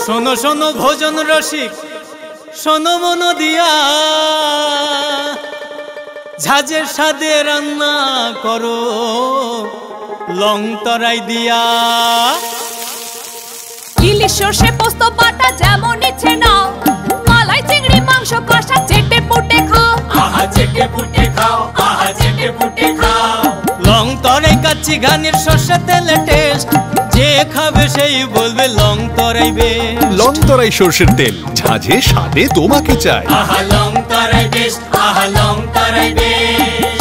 শোনো শোনো ভোজন রসিক, শোনো মন দিয়া, ঝাঁঝের স্বাদে রান্না করো লং তরাই দিয়া। ইলিশ সর্ষে পোস্ত বাটা যেমন ইচ্ছে নাও, মালাই চিংড়ি মাংস কষা চেটে পুটে খাও। আহা চেটে পুটে খাও, আহা চেটে পুটে খাও। লং তরাই কাচ্চি ঘানির সর্ষে তেলে টেস্ট, যে খাবে সেই বলবে লং তরাই বেশ। লং তরাই সর্ষের তেল, ঝাঁঝে স্বাদে তোমাকে চাই। আহা লং তরাই বেশ, আহা লং তরাই বেশ।